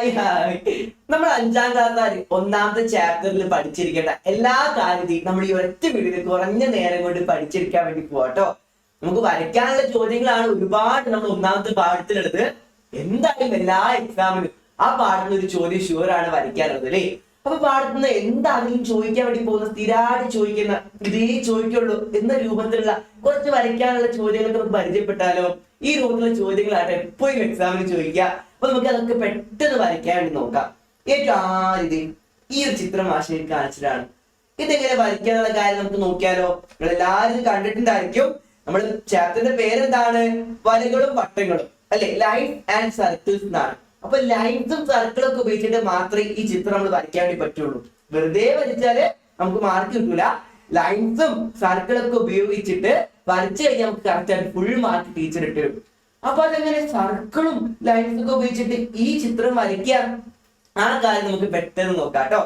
Hi hi. നമ്മൾ 5ാം ക്ലാസ്സുകാർ ഒന്നാമത്തെ ചാപ്റ്ററിൽ പഠിച്ചിരിക്കേണ്ട എല്ലാ കാര്യത്തെയും നമ്മൾ ഈ ഒറ്റ വീഡിയോയിൽ കുറഞ്ഞ നേരം കൊണ്ട് പഠിച്ചെടുക്കാൻ വേണ്ടി പോവാട്ടോ. നമുക്ക് വരയ്ക്കാനുള്ള ചോദ്യങ്ങളാണ് ഒരുപാട് നമ്മൾ ഒന്നാമത്തെ പാഠത്തിലെടുത്ത്. എന്തായാലും എല്ലാ എക്സാമിനും ആ പാഠത്തിന് ഒരു ചോദ്യം ഷുവറാണ് വരയ്ക്കാനുള്ളത് അല്ലേ. അപ്പൊ പാഠത്തിൽ നിന്ന് എന്താണെങ്കിലും ചോദിക്കാൻ വേണ്ടി പോകുന്ന സ്ഥിരമായിട്ട് ചോദിക്കുന്ന ഇതേ ചോദിക്കുള്ളൂ എന്ന രൂപത്തിലുള്ള കുറച്ച് വരയ്ക്കാനുള്ള ചോദ്യങ്ങളൊക്കെ നമുക്ക് പരിചയപ്പെട്ടാലോ. ഈ രൂപത്തിലുള്ള ചോദ്യങ്ങളായിട്ട് എപ്പോഴും എക്സാമിന് ചോദിക്കുക. അപ്പൊ നമുക്ക് അതൊക്കെ പെട്ടെന്ന് വരയ്ക്കാൻ വേണ്ടി നോക്കാം. ഏറ്റവും ആദ്യം ഈ ഒരു ചിത്രം മാഷിനെ കാണിച്ചതാണ്. ഇതെങ്ങനെ വരയ്ക്കാനുള്ള കാര്യം നമുക്ക് നോക്കിയാലോ. നിങ്ങൾ എല്ലാവരും കണ്ടിട്ടുണ്ടായിരിക്കും. നമ്മൾ ചാപ്റ്ററിന്റെ പേരെന്താണ്? വരകളും വട്ടങ്ങളും അല്ലെ, ലൈൻസ് ആൻഡ് സർക്കിൾസ് എന്നാണ്. അപ്പൊ ലൈൻസും സർക്കിളും ഒക്കെ ഉപയോഗിച്ചിട്ട് മാത്രമേ ഈ ചിത്രം നമ്മൾ വരയ്ക്കാൻ വേണ്ടി പറ്റുള്ളൂ. വെറുതെ വരച്ചാല് നമുക്ക് മാർക്ക് കിട്ടൂല. ലൈൻസും സർക്കിളൊക്കെ ഉപയോഗിച്ചിട്ട് വരച്ചു കഴിഞ്ഞാൽ നമുക്ക് കറക്റ്റ് ആയിട്ട് ഫുൾ മാർക്ക് ടീച്ചർ ഇട്ട് തരും. അപ്പൊ അതെങ്ങനെ സർക്കിളും ലൈൻസും ഒക്കെ ഉപയോഗിച്ചിട്ട് ഈ ചിത്രം വരയ്ക്കാം, ആ കാര്യം നമുക്ക് പെട്ടെന്ന് നോക്കാം കേട്ടോ.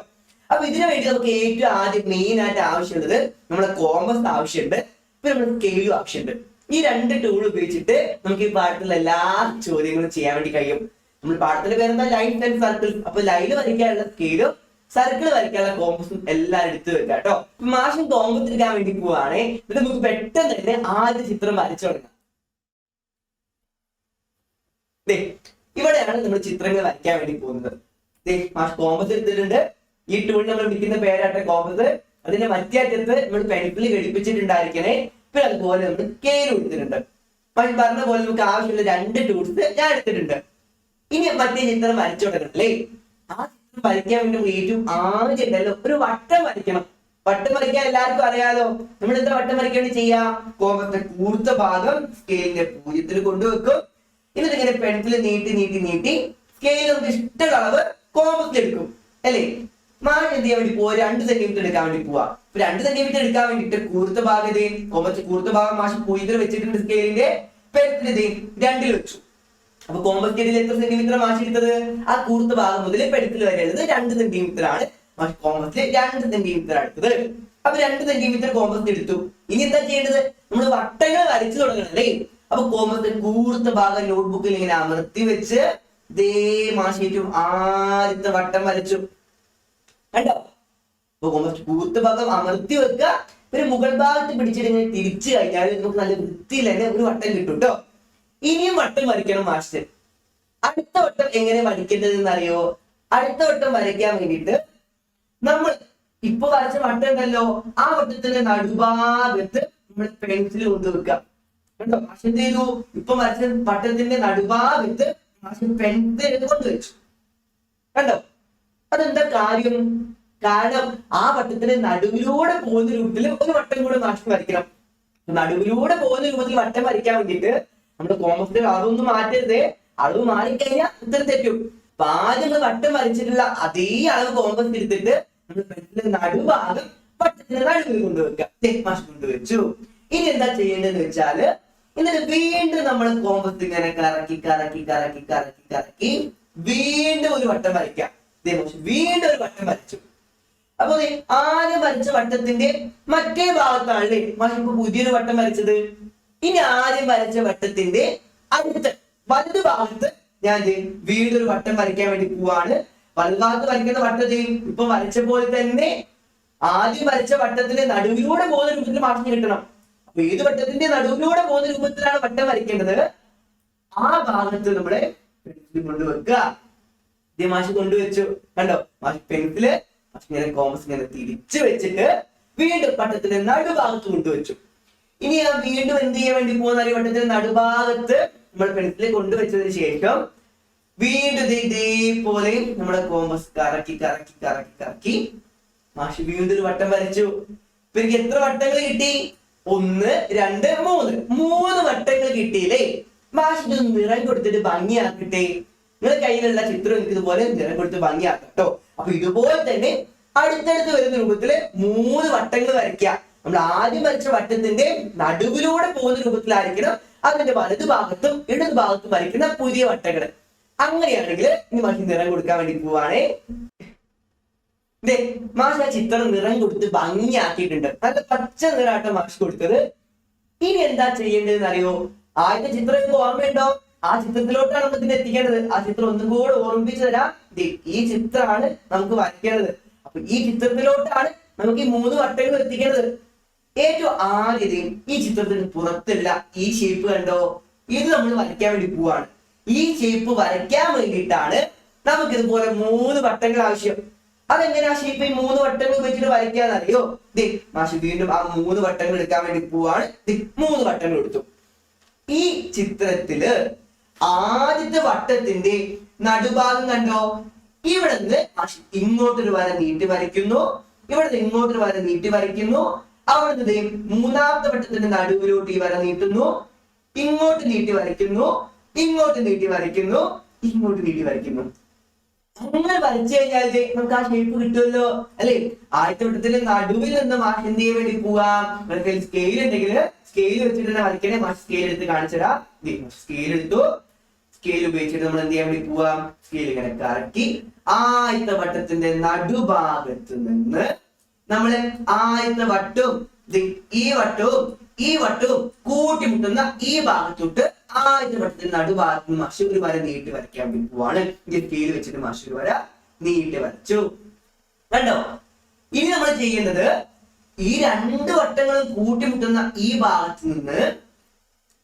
അപ്പൊ ഇതിനു വേണ്ടി നമുക്ക് ഏറ്റവും ആദ്യം മെയിൻ ആയിട്ട് ആവശ്യമുള്ളത് നമ്മുടെ കോമ്പസ് ആവശ്യമുണ്ട്, പിന്നെ നമ്മുടെ സ്കെയിലും ആവശ്യമുണ്ട്. ഈ 2 ടൂൾ ഉപയോഗിച്ചിട്ട് നമുക്ക് ഈ പാഠത്തിലുള്ള എല്ലാ ചോദ്യങ്ങളും ചെയ്യാൻ വേണ്ടി കഴിയും. നമ്മൾ പാഠത്തിന്റെ പേരെന്താ? Lines and circles. അപ്പൊ ലൈന് വരയ്ക്കാനുള്ള സ്കെയിലും സർക്കിൾ വരയ്ക്കാനുള്ള കോമ്പസും എല്ലാം എടുത്ത് വെക്കാം കേട്ടോ. മാഷം കോമ്പസ് എടുക്കാൻ വേണ്ടി പോവാണേ. ഇത് നമുക്ക് പെട്ടെന്ന് തന്നെ ആദ്യ ചിത്രം വരച്ചു തുടങ്ങാം. ഇവിടെയാണ് നമ്മൾ ചിത്രങ്ങൾ വരയ്ക്കാൻ വേണ്ടി പോകുന്നത്. മാഷ് കോമ്പസ് എടുത്തിട്ടുണ്ട്. ഈ ടൂൾ നമ്മൾ വിളിക്കുന്ന പേരാട്ടെ കോമ്പസ്. അതിന്റെ മറ്റേ അറ്റത്ത് നമ്മൾ പെൻസിൽ ഘടിപ്പിച്ചിട്ടുണ്ടായിരിക്കണേ. പിന്നെ അതുപോലെ നമ്മൾ സ്കെയിൽ എടുത്തിട്ടുണ്ട്. മാഷ് പറഞ്ഞ പോലെ നമുക്ക് ആവശ്യമുള്ള 2 ടൂൾസ് ഞാൻ എടുത്തിട്ടുണ്ട്. ഇനി മറ്റേ ചിത്രം വരച്ചു തുടങ്ങണം അല്ലേ. ആ ചിത്രം വരയ്ക്കാൻ വേണ്ടി നമ്മൾ ഏറ്റവും ആദ്യം ഉണ്ടല്ലോ ഒരു വട്ടം വരയ്ക്കണം. വട്ടം വരയ്ക്കാൻ എല്ലാവർക്കും അറിയാലോ. നമ്മൾ എന്താ വട്ടം വരയ്ക്കാൻ വേണ്ടി ചെയ്യാം? കോമ്പസിന്റെ കൂർത്ത ഭാഗം സ്കെയിലിന്റെ 0 കൊണ്ടുവെക്കും. എന്നിട്ട് ഇങ്ങനെ പെൻസിൽ നീട്ടി നീട്ടി നീട്ടി സ്കെയിൽ നമുക്ക് ഇഷ്ടമുള്ള അളവ് കോമ്പസിൽ എടുക്കും അല്ലേ. മാഷ് എന്ത് ചെയ്യാൻ വേണ്ടി പോവാ? 2 സെന്റിമീറ്റർ എടുക്കാൻ വേണ്ടി പോവാ. 2 സെന്റിമീറ്റർ എടുക്കാൻ വേണ്ടിട്ട് കൂർത്ത ഭാഗം കോമ്പസ് കൂർത്ത ഭാഗം മാഷ് 0 വെച്ചിട്ടുണ്ട്. സ്കെയിലിന്റെ പെൻസിൽ 2 വെച്ചു. അപ്പൊ കോമ്പസ് സ്കെയിലിൽ എത്ര സെന്റിമീറ്റർ മാഷ് എടുത്തത്? ആ കൂർത്ത ഭാഗം മുതൽ പെൻസിൽ വരെ ഉള്ളത് 2 സെന്റിമീറ്റർ ആണ്. മാഷ് കോമ്പസിൽ 2 സെന്റിമീറ്റർ എടുത്തത്. അപ്പൊ 2 സെന്റിമീറ്റർ കോമ്പസ് എടുത്തു. ഇനി എന്താ ചെയ്യേണ്ടത്? നമ്മൾ വട്ടങ്ങൾ വരച്ചു തുടങ്ങണം അല്ലേ. അപ്പൊ കോമ്പസിന്റെ കൂർത്ത ഭാഗം നോട്ട്ബുക്കിൽ ഇങ്ങനെ അമർത്തി വെച്ച് ദേ മാഷ് ഏറ്റവും ആദ്യത്തെ വട്ടം വരച്ചു. കണ്ടോ? അപ്പൊ കോമ്പസ് കൂർത്ത ഭാഗം അമർത്തി വെക്കുക. ഒരു മുകൾ ഭാഗത്ത് പിടിച്ചിട്ട് ഇങ്ങനെ തിരിച്ചു കഴിഞ്ഞാൽ നമുക്ക് നല്ല വൃത്തിയിൽ തന്നെ ഒരു വട്ടം കിട്ടും കേട്ടോ. ഇനിയും വട്ടം വരയ്ക്കണം മാസ്റ്റർ. അടുത്ത വട്ടം എങ്ങനെ വരയ്ക്കേണ്ടതെന്ന് അറിയോ? അടുത്ത വട്ടം വരയ്ക്കാൻ വേണ്ടിയിട്ട് നമ്മൾ ഇപ്പൊ വരച്ച വട്ടം ഉണ്ടല്ലോ, ആ വട്ടത്തിന്റെ നടുഭാഗത്ത് നമ്മൾ പെൻസിൽ കൊണ്ടുവെക്കാം. കണ്ടോ? മാഷ് എന്ത് ചെയ്തു? ഇപ്പൊ വരച്ച വട്ടത്തിന്റെ നടുഭാഗത്ത് മാഷ് പെൻസിൽ കൊണ്ടുവച്ചു. കണ്ടോ? അതെന്താ കാര്യം? കാരണം ആ വട്ടത്തിന്റെ നടുവിലൂടെ പോകുന്ന രൂപത്തിൽ ഒരു വട്ടം കൂടെ മാഷ് വരയ്ക്കണം. നടുവിലൂടെ പോകുന്ന രൂപത്തിൽ വട്ടം വരയ്ക്കാൻ വേണ്ടിയിട്ട് നമ്മുടെ കോമ്പസിന്റെ അളവൊന്നും മാറ്റരുത്. അളവ് മാറിക്കഴിഞ്ഞാൽ ഉത്തരം തെറ്റും. അപ്പൊ ആദ്യം നമ്മൾ വട്ടം വരച്ചിട്ടുള്ള അതേ അളവ് കോമ്പസ് എടുത്തിട്ട് നമ്മൾ പെൻസിലിന്റെ നടുഭാഗം വട്ടത്തിന്റെ നടുവിൽ കൊണ്ടുവെക്കാം. മാഷ് കൊണ്ടുവച്ചു. ഇനി എന്താ ചെയ്യേണ്ടതെന്ന് വെച്ചാല് എന്നിട്ട് വീണ്ടും നമ്മൾ കോമ്പസ് ഇങ്ങനെ കറക്കി കറക്കി കറക്കി കറക്കി കറക്കി വീണ്ടും ഒരു വട്ടം വരയ്ക്കാം. വീണ്ടും ഒരു വട്ടം വരച്ചു. അപ്പൊ ആദ്യം വരച്ച വട്ടത്തിന്റെ മറ്റേ ഭാഗത്താണ് മാഷ് ഇപ്പൊ പുതിയൊരു വട്ടം വരച്ചത്. ഇനി ആദ്യം വരച്ച വട്ടത്തിന്റെ അടുത്ത വലതു ഭാഗത്ത് ഞാൻ വീണ്ടും ഒരു വട്ടം വരയ്ക്കാൻ വേണ്ടി പോവാണ്. വലതുഭാഗത്ത് വരയ്ക്കുന്ന വട്ടത്തെ ഇപ്പൊ വരച്ച പോലെ തന്നെ ആദ്യം വരച്ച വട്ടത്തിന്റെ നടുവിലൂടെ പോകുന്ന രൂപത്തിൽ മാഷ് കിട്ടണം. അപ്പൊ ഏത് വട്ടത്തിന്റെ നടുവിലൂടെ പോകുന്ന രൂപത്തിലാണ് വട്ടം വരയ്ക്കേണ്ടത്. ആ ഭാഗത്ത് നമ്മുടെ പെൻസിൽ കൊണ്ടുവെക്കുക. ഇതേ മാഷ് കൊണ്ടുവച്ചു. കണ്ടോ? മാഷ് പെൻസില് ഇങ്ങനെ കോമ്പസ് ഇങ്ങനെ തിരിച്ചു വെച്ചിട്ട് വീണ്ടും വട്ടത്തിന്റെ നടുഭാഗത്ത് കൊണ്ടുവച്ചു. ഇനി ഞാൻ വീണ്ടും എന്ത് ചെയ്യാൻ വേണ്ടി പോകുന്ന വട്ടത്തിന്റെ നടുഭാഗത്ത് നമ്മൾ പെൻസിൽ കൊണ്ടുവച്ചതിന് ശേഷം വീണ്ടും ഇതേപോലെ നമ്മുടെ കോമ്പസ് കറക്കി കറക്കി കറക്കി കറക്കി മാഷ് വീണ്ടും ഒരു വട്ടം വരച്ചു. ഇപ്പൊ എനിക്ക് എത്ര വട്ടങ്ങൾ കിട്ടി? 1 2 3 വട്ടങ്ങൾ കിട്ടിയില്ലേ. മാഷ് നിറം കൊടുത്തിട്ട് ഭംഗിയാക്കട്ടെ. നിങ്ങളുടെ കയ്യിലുള്ള ചിത്രം എനിക്ക് ഇതുപോലെ നിറം കൊടുത്ത് ഭംഗിയാക്കാം കേട്ടോ. അപ്പൊ ഇതുപോലെ തന്നെ അടുത്തടുത്ത് വരുന്ന രൂപത്തില് 3 വട്ടങ്ങൾ വരയ്ക്കുക. നമ്മൾ ആദ്യം വരച്ച വട്ടത്തിന്റെ നടുവിലൂടെ പോകുന്ന രൂപത്തിലായിരിക്കണം അതിന്റെ വലതു ഭാഗത്തും ഇടതു ഭാഗത്തും വരയ്ക്കുന്ന പുതിയ വട്ടങ്ങൾ. അങ്ങനെയാണെങ്കിൽ ഇനി മാഷ് നിറം കൊടുക്കാൻ വേണ്ടി പോവാണേ. മാഷ് ആ ചിത്രം നിറം കൊടുത്ത് ഭംഗിയാക്കിയിട്ടുണ്ട്. നല്ല പച്ച നിറാട്ട മാഷ് കൊടുത്തത്. ഇനി എന്താ ചെയ്യേണ്ടതെന്ന് അറിയോ? ആദ്യത്തെ ചിത്രം ഓർമ്മയുണ്ടോ? ആ ചിത്രത്തിലോട്ടാണ് നമുക്ക് ഇതിനെ എത്തിക്കേണ്ടത്. ആ ചിത്രം ഒന്നും കൂടെ ഓർമ്മിപ്പിച്ചു തരാം. ഈ ചിത്രമാണ് നമുക്ക് വരയ്ക്കേണ്ടത്. അപ്പൊ ഈ ചിത്രത്തിലോട്ടാണ് നമുക്ക് ഈ 3 വട്ടങ്ങൾ എത്തിക്കേണ്ടത്. ഏറ്റവും ആദ്യം ഈ ചിത്രത്തിന് പുറത്തുള്ള ഈ ഷേപ്പ് കണ്ടോ, ഇത് നമ്മൾ വരയ്ക്കാൻ വേണ്ടി പോവാണ്. ഈ ഷേപ്പ് വരയ്ക്കാൻ വേണ്ടിയിട്ടാണ് നമുക്ക് ഇതുപോലെ 3 വട്ടങ്ങൾ ആവശ്യം. അതെങ്ങനെ ആ ഷേപ്പ് ഈ 3 വട്ടങ്ങൾ വെച്ചിട്ട് വരയ്ക്കാന്നറിയോ? മാഷ് വീണ്ടും ആ 3 വട്ടങ്ങൾ എടുക്കാൻ വേണ്ടി പോവാണ്. 3 വട്ടങ്ങൾ എടുത്തു. ഈ ചിത്രത്തില് ആദ്യത്തെ വട്ടത്തിന്റെ നടുഭാഗം കണ്ടോ, ഇവിടെ നിന്ന് മാഷ് ഇങ്ങോട്ടൊരു വര നീട്ടി വരയ്ക്കുന്നു, ഇവിടെ നിന്ന് ഇങ്ങോട്ടൊരു വര നീട്ടി വരയ്ക്കുന്നു, അവിടെ നിന്ന് 3ാമത്തെ വട്ടത്തിന്റെ നടുവിലോട്ട് ഈ വര നീട്ടുന്നു, ഇങ്ങോട്ട് നീട്ടി വരയ്ക്കുന്നു, ഇങ്ങോട്ട് നീട്ടി വരയ്ക്കുന്നു, ഇങ്ങോട്ട് നീട്ടി വരയ്ക്കുന്നു. അങ്ങനെ വരച്ചു കഴിഞ്ഞാൽ നമുക്ക് ആ ഷേപ്പ് കിട്ടുമല്ലോ അല്ലെ. ആദ്യത്തെ വട്ടത്തിന്റെ നടുവിൽ നിന്ന് മാഷ് എന്ത് ചെയ്യാൻ വേണ്ടി പോവാം? സ്കെയിൽ ഉണ്ടെങ്കിൽ സ്കെയിൽ വെച്ചിട്ട് തന്നെ വരയ്ക്കണേ. മാഷ് സ്കെയിൽ എടുത്ത് കാണിച്ചടാ. സ്കെയിൽ എടുത്തു, സ്കെയിൽ ഉപയോഗിച്ചിട്ട് നമ്മൾ എന്ത് ചെയ്യാൻ വേണ്ടി പോവാം? സ്കെയിൽ ഇങ്ങനെ കറക്കി ആദ്യത്തെ വട്ടത്തിന്റെ നടുഭാഗത്ത് നിന്ന് നമ്മള് ആദ്യത്തെ വട്ടവും ഈ വട്ടവും കൂട്ടിമുട്ടുന്ന ഈ ഭാഗത്തോട്ട് ആദ്യത്തെ വട്ടത്തിന്റെ നടുഭാഗത്ത് നിന്ന് മാഷ് ഒരു വര നീട്ടി വരയ്ക്കാൻ വേണ്ടി പോവാണ്. സ്കെയിൽ വെച്ചിട്ട് മാഷ് ഒരു വര നീട്ടി വരച്ചു. കണ്ടോ? ഇനി നമ്മൾ ചെയ്യേണ്ടത് ഈ 2 വട്ടങ്ങളും കൂട്ടിമുട്ടുന്ന ഈ ഭാഗത്ത് നിന്ന്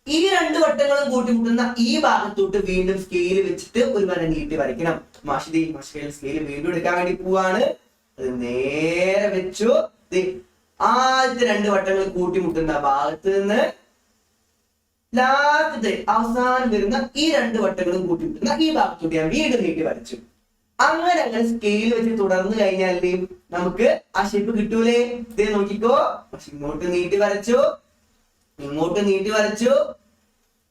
ഈ 2 വട്ടങ്ങളും കൂട്ടിമുട്ടുന്ന ഈ ഭാഗത്തോട്ട് വീണ്ടും സ്കെയിൽ വെച്ചിട്ട് ഒരു വര നീട്ടി വരയ്ക്കണം. മാഷ് സ്കെയിൽ വീണ്ടും എടുക്കാൻ വേണ്ടി പോവാണ്. അത് നേരെ വെച്ചു. ആദ്യത്തെ 2 വട്ടങ്ങൾ കൂട്ടിമുട്ടുന്ന ഭാഗത്ത് നിന്ന് ലാസ്റ്റത്തെ അവസാനം വരുന്ന ഈ 2 വട്ടങ്ങളും കൂട്ടിമുട്ടുന്ന ഈ ഭാഗത്തോട്ട് ഞാൻ വീണ്ടും നീട്ടി വരച്ചു. അങ്ങനെ സ്കെയിൽ വെച്ച് തുടർന്ന് കഴിഞ്ഞാൽ നമുക്ക് ആ ഷേപ്പ് കിട്ടൂലേ? ഇത് നോക്കിക്കോ. ഇങ്ങോട്ട് നീട്ടി വരച്ചു, ഇങ്ങോട്ട് നീട്ടി വരച്ചു,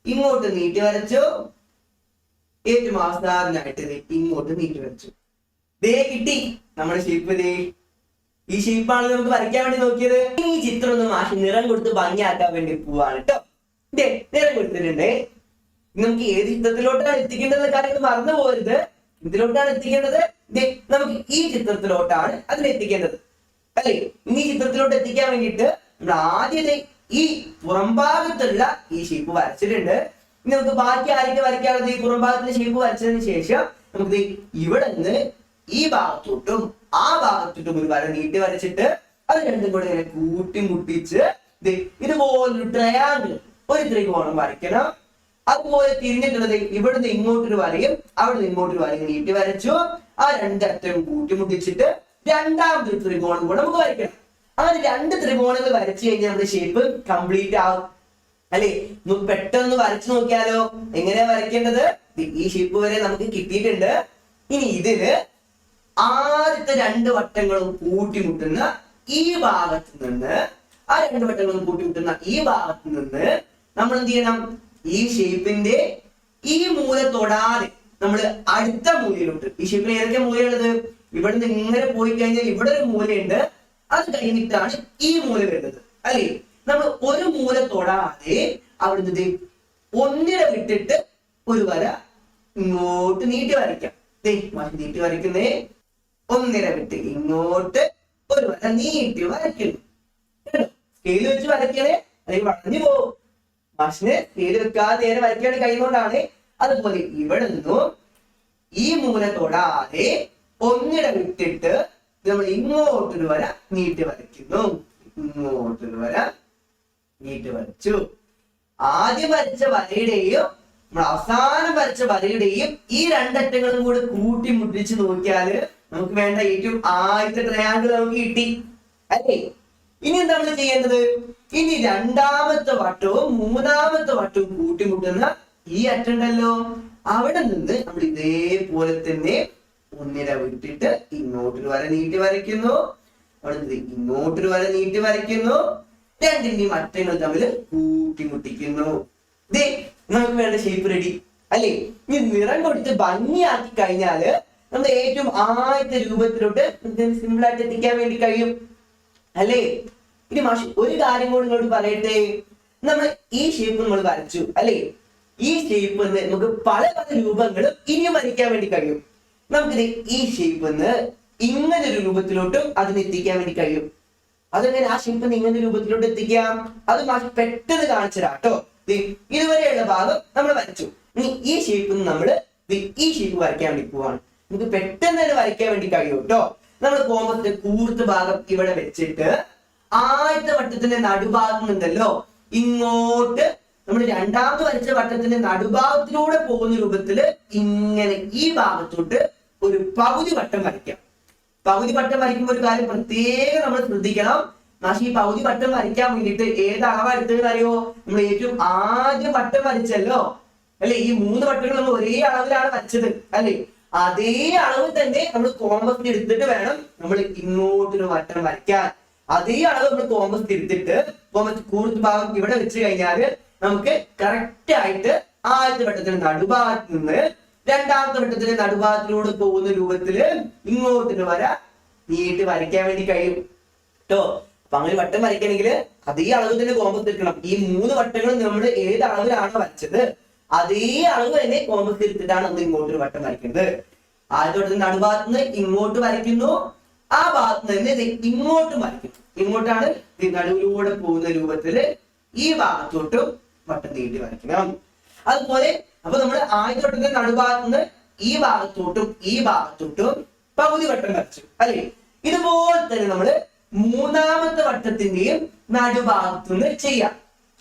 ഇങ്ങോട്ട് നീട്ടി വരച്ചു, ഏറ്റവും അവസാനമായിട്ട് ഇങ്ങോട്ട് നീട്ടി വരച്ചു. കിട്ടി നമ്മുടെ ഷേപ്പ്. ഈ ഷേപ്പാണ് നമുക്ക് വരയ്ക്കാൻ വേണ്ടി നോക്കിയത്. ഈ ചിത്രം ഒന്ന് മാഷ് നിറം കൊടുത്ത് ഭംഗിയാക്കാൻ വേണ്ടി പോവാണ് കേട്ടോ. നിറം കൊടുത്തിട്ടുണ്ട്. നമുക്ക് ഏത് ചിത്രത്തിലോട്ടാണ് എത്തിക്കേണ്ടത് കാര്യങ്ങൾ മറന്നു പോകരുത്. ഇതിലോട്ടാണ് എത്തിക്കേണ്ടത്. നമുക്ക് ഈ ചിത്രത്തിലോട്ടാണ് അതിനെത്തിക്കേണ്ടത് അല്ലെ. ഈ ചിത്രത്തിലോട്ട് എത്തിക്കാൻ വേണ്ടിയിട്ട് നമ്മൾ ആദ്യത്തെ ഈ പുറംഭാഗത്തുള്ള ഈ ഷേപ്പ് വരച്ചിട്ടുണ്ട്. ഇനി നമുക്ക് ബാക്കി ആരൊക്കെ വരയ്ക്കാനുള്ളത്? ഈ പുറംഭാഗത്തിന്റെ ഷേപ്പ് വരച്ചതിന് ശേഷം നമുക്ക് ഇവിടെ നിന്ന് ഈ ഭാഗത്തോട്ടും ആ ഭാഗത്തോട്ടും ഒരു വര നീട്ടി വരച്ചിട്ട് അത് രണ്ടും കൂടെ ഇങ്ങനെ കൂട്ടിമുട്ടിച്ച് ഇതുപോലൊരു ട്രയാങ്കിൾ, ഒരു ത്രികോണം വരയ്ക്കണം. അതുപോലെ തിരിഞ്ഞിട്ടുള്ളത് ഇവിടുന്ന് ഇങ്ങോട്ടൊരു വരയും അവിടുന്ന് ഇങ്ങോട്ടൊരു വരയും നീട്ടി വരച്ചു. ആ 2 അറ്റവും കൂട്ടിമുട്ടിച്ചിട്ട് രണ്ടാമത്തെ ത്രികോണം കൂടെ നമുക്ക് വരയ്ക്കണം. അങ്ങനെ 2 ത്രികോണങ്ങൾ വരച്ചു കഴിഞ്ഞാൽ നമ്മുടെ ഷേപ്പ് കംപ്ലീറ്റ് ആവും അല്ലെ. നമുക്ക് പെട്ടെന്ന് വരച്ചു നോക്കിയാലോ എങ്ങനെയാ വരയ്ക്കേണ്ടത്? ഈ ഷേപ്പ് വരെ നമുക്ക് കിട്ടിയിട്ടുണ്ട്. ഇനി ഇതില് ആദ്യത്തെ 2 വട്ടങ്ങളും കൂട്ടിമുട്ടുന്ന ഈ ഭാഗത്ത് നിന്ന് ആ 2 വട്ടങ്ങളും കൂട്ടിമുട്ടുന്ന ഈ ഭാഗത്ത് നിന്ന് നമ്മൾ എന്ത് ചെയ്യണം? ഈ ഷേപ്പിന്റെ ഈ മൂല തൊടാതെ നമ്മൾ അടുത്ത മൂലയിലോട്ട്, ഈ ഷേപ്പിന് ഏതൊക്കെ മൂലയുള്ളത്? ഇവിടെ നിന്ന് ഇങ്ങനെ പോയി കഴിഞ്ഞാൽ ഇവിടെ ഒരു മൂലയുണ്ട്, അത് കഴിഞ്ഞിട്ടാണ് ഈ മൂല വരുന്നത് അല്ലെ. നമ്മൾ ഒരു മൂല തൊടാതെ അവിടുന്ന് ഒന്നിനെ വിട്ടിട്ട് ഒരു വര ഇങ്ങോട്ട് നീട്ടി വരയ്ക്കാം. നീട്ടി വരയ്ക്കുന്നേ, ഒന്നിന വിട്ട് ഇങ്ങോട്ട് ഒരു വര നീട്ടി വരയ്ക്കുന്നു. സ്കെയിൽ വെച്ച് വരയ്ക്കണേ, അല്ലെങ്കിൽ വളഞ്ഞു പോകും. മാഷിന് സ്കെയിൽ വെക്കാതെ നേരെ വരയ്ക്കാൻ കഴിയുന്നോണ്ടാണ്. അതുപോലെ ഇവിടെ നിന്നും ഈ മൂല തൊടാതെ ഒന്നിട വിട്ടിട്ട് നമ്മൾ ഇങ്ങോട്ടൊരു വര നീട്ടി വരയ്ക്കുന്നു. ഇങ്ങോട്ടൊരു വര നീട്ടി വരച്ചു. ആദ്യം വരച്ച വരയുടെയും നമ്മൾ അവസാനം വരച്ച വരയുടെയും ഈ 2 അറ്റങ്ങളും കൂടെ കൂട്ടി മുട്ടിച്ച് നോക്കിയാല് നമുക്ക് വേണ്ട ഏറ്റവും ആദ്യത്തെ ട്രയാങ്കിൾ നമുക്ക് കിട്ടി അല്ലേ. ഇനി എന്താ നമ്മൾ ചെയ്യേണ്ടത്? ഇനി 2ാമത്തെ വട്ടവും 3ാമത്തെ വട്ടവും കൂട്ടിമുട്ടുന്ന ഈ അറ്റുണ്ടല്ലോ, അവിടെ നിന്ന് നമ്മൾ ഇതേപോലെ തന്നെ ഒന്നിന വിട്ടിട്ട് ഇങ്ങോട്ടൊരു വര നീട്ടി വരയ്ക്കുന്നു. അവിടെ നിന്ന് ഇങ്ങോട്ടൊരു വര നീട്ടി വരയ്ക്കുന്നു. 2ന്റെയും അറ്റങ്ങൾ തമ്മിൽ കൂട്ടിമുട്ടിക്കുന്നു. നമുക്ക് വേണ്ട ഷേപ്പ് റെഡി അല്ലേ. ഇനി നിറം കൊടുത്ത് ഭംഗിയാക്കി കഴിഞ്ഞാല് നമ്മൾ ഏറ്റവും ആദ്യത്തെ രൂപത്തിലോട്ട് സിമ്പിൾ ആയിട്ട് എത്തിക്കാൻ വേണ്ടി കഴിയും അല്ലേ. ഇനി മാഷ് ഒരു കാര്യം കൂടി ഇങ്ങോട്ട് പറയട്ടെ. നമ്മൾ ഈ ഷേപ്പ് നമ്മൾ വരച്ചു അല്ലേ. ഈ ഷേപ്പ് നമുക്ക് പല പല രൂപങ്ങളും ഇനിയും വരയ്ക്കാൻ വേണ്ടി കഴിയും. നമുക്കിത് ഈ ഷേപ്പ് ഇങ്ങനെ ഒരു രൂപത്തിലോട്ടും അതിനെത്തിക്കാൻ വേണ്ടി കഴിയും. അതെങ്ങനെ ആ ഷേപ്പ് ഇങ്ങനെ രൂപത്തിലോട്ട് എത്തിക്കാം? അത് മാഷ് പെട്ടെന്ന് കാണിച്ചതാ കേട്ടോ. ഇതുവരെയുള്ള ഭാഗം നമ്മൾ വരച്ചു. ഇനി ഈ ഷേപ്പ് നമ്മൾ ഈ ഷേപ്പ് വരയ്ക്കാൻ വേണ്ടി പോവാണ്. നമുക്ക് പെട്ടെന്ന് തന്നെ വരയ്ക്കാൻ വേണ്ടി കഴിയും കേട്ടോ. നമ്മൾ കോമ്പസിന്റെ കൂർത്ത ഭാഗം ഇവിടെ വെച്ചിട്ട് ആദ്യത്തെ വട്ടത്തിന്റെ നടുഭാഗത്ത് നിന്നല്ലോ ഇങ്ങോട്ട് നമ്മൾ രണ്ടാമത് വരച്ച വട്ടത്തിന്റെ നടുഭാഗത്തിലൂടെ പോകുന്ന രൂപത്തില് ഇങ്ങനെ ഈ ഭാഗത്തോട്ട് ഒരു പകുതി വട്ടം വരയ്ക്കാം. പകുതി വട്ടം വരയ്ക്കുമ്പോൾ ഒരു കാര്യം പ്രത്യേകം നമ്മൾ ശ്രദ്ധിക്കണം. മാഷി ഈ പകുതി വട്ടം വരയ്ക്കാൻ വേണ്ടിയിട്ട് ഏത് അളവാ എടുത്തതെന്ന് അറിയോ? നമ്മൾ ഏറ്റവും ആദ്യം വട്ടം വരച്ചല്ലോ അല്ലെ, ഈ 3 വട്ടങ്ങൾ നമ്മൾ ഒരേ അളവിലാണ് വരച്ചത് അല്ലെ, അതേ അളവ് തന്നെ നമ്മൾ കോമ്പസ് എടുത്തിട്ട് വേണം നമ്മൾ ഇങ്ങോട്ടൊരു വട്ടം വരയ്ക്കാൻ. അതേ അളവ് നമ്മൾ കോമ്പസ് എടുത്തിട്ട് കോമ്പസ് കൂർത്ത ഭാഗം ഇവിടെ വെച്ച് കഴിഞ്ഞാൽ നമുക്ക് കറക്റ്റ് ആയിട്ട് ആദ്യത്തെ വട്ടത്തിന്റെ നടുഭാഗത്ത് നിന്ന് രണ്ടാമത്തെ വട്ടത്തിന്റെ നടുഭാഗത്തിലൂടെ പോകുന്ന രൂപത്തില് ഇങ്ങോട്ടൊരു വര നീട്ടി വരയ്ക്കാൻ വേണ്ടി കഴിയും കേട്ടോ. അപ്പൊ അങ്ങനെ വട്ടം വരയ്ക്കണമെങ്കിൽ അതേ അളവ് തന്നെ കോമ്പസ് എടുക്കണം. ഈ 3 വട്ടങ്ങൾ നമ്മൾ ഏത് അളവിലാണോ വരച്ചത് അതേ അളവ് തന്നെ കോമ്പസ് എടുത്തിട്ടാണ് നമ്മൾ ഇങ്ങോട്ടൊരു വട്ടം വരയ്ക്കുന്നത്. ആദ്യത്തെ വട്ടത്തിന്റെ നടുഭാഗത്ത് നിന്ന് ഇങ്ങോട്ട് വരയ്ക്കുന്നു, ആ ഭാഗത്ത് നിന്ന് ഇങ്ങോട്ടും വരയ്ക്കുന്നു. ഇങ്ങോട്ടാണ് നടുവിലൂടെ പോകുന്ന രൂപത്തില് ഈ ഭാഗത്തോട്ടും വട്ടം നീട്ടി വരയ്ക്കണം. അതുപോലെ അപ്പൊ നമ്മൾ ആദ്യത്തെ വട്ടത്തിന്റെ നടുഭാഗത്ത് നിന്ന് ഈ ഭാഗത്തോട്ടും പകുതി വട്ടം വരച്ചു അല്ലെ. ഇതുപോലെ തന്നെ നമ്മള് മൂന്നാമത്തെ വട്ടത്തിന്റെയും നടുഭാഗത്തു നിന്ന് ചെയ്യാം.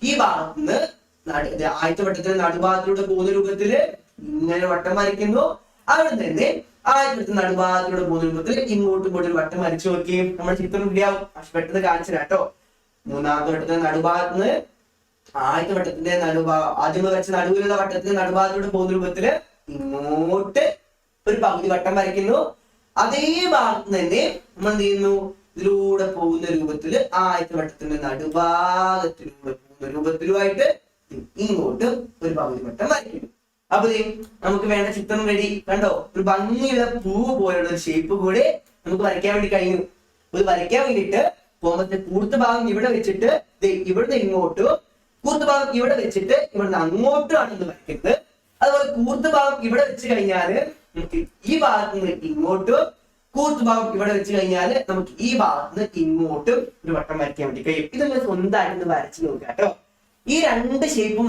ഈ ഭാഗത്ത് നിന്ന് ആദ്യത്തെ വട്ടത്തിന്റെ നടുഭാഗത്തിലൂടെ പോകുന്ന രൂപത്തില് ഇങ്ങനെ വട്ടം വരയ്ക്കുന്നു. അവിടെ തന്നെ ആദ്യത്തെ നടുഭാഗത്തിലൂടെ പോകുന്ന രൂപത്തിൽ ഇങ്ങോട്ടും ഒരു വട്ടം വരച്ചു നോക്കിയും നമ്മുടെ ചിത്രം റെഡിയാവും. പെട്ടെന്ന് കാണിച്ചു കേട്ടോ. മൂന്നാമത്തെ വട്ടത്തിന്റെ നടുഭാഗത്ത് നിന്ന് ആദ്യത്തെ വട്ടത്തിന്റെ ആദ്യം വരച്ച നടുവിലുള്ള വട്ടത്തിന്റെ നടുഭാഗത്തിലൂടെ പോകുന്ന രൂപത്തില് ഇങ്ങോട്ട് ഒരു പകുതി വട്ടം വരയ്ക്കുന്നു. അതേ ഭാഗത്ത് തന്നെ നമ്മൾ എന്ത് ചെയ്യുന്നു, ഇതിലൂടെ പോകുന്ന രൂപത്തില് ആദ്യത്തെ വട്ടത്തിന്റെ നടുഭാഗത്തിലൂടെ പോകുന്ന രൂപത്തിലുമായിട്ട് ഇങ്ങോട്ട് ഒരു പകുതി വട്ടം വരയ്ക്കുന്നു. അപ്പൊ നമുക്ക് വേണ്ട ചിത്രം റെഡി. കണ്ടോ, ഒരു ഭംഗിയുള്ള പൂവ് പോലുള്ള ഒരു ഷേപ്പ് കൂടെ നമുക്ക് വരയ്ക്കാൻ വേണ്ടി കഴിഞ്ഞു. ഇത് വരയ്ക്കാൻ വേണ്ടിയിട്ട് കോമ്പസിന്റെ കൂർത്ത ഭാഗം ഇവിടെ വെച്ചിട്ട് ഇവിടുന്ന് ഇങ്ങോട്ടും കൂർത്ത ഭാഗം ഇവിടെ വെച്ചിട്ട് ഇവിടുന്ന് അങ്ങോട്ടുമാണ് ഇത് വരയ്ക്കുന്നത്. അതുപോലെ കൂർത്ത ഭാഗം ഇവിടെ വെച്ച് കഴിഞ്ഞാല് നമുക്ക് ഈ ഭാഗത്ത് നിന്ന് ഇങ്ങോട്ടും കൂർത്ത ഭാഗം ഇവിടെ വെച്ച് കഴിഞ്ഞാല് നമുക്ക് ഈ ഭാഗത്ത് നിന്ന് ഇങ്ങോട്ടും ഒരു വട്ടം വരയ്ക്കാൻ വേണ്ടി കഴിയും. ഇതൊന്ന് സ്വന്തമായിട്ട് വരച്ച് നോക്കാം കേട്ടോ. ഈ 2 ഷേപ്പും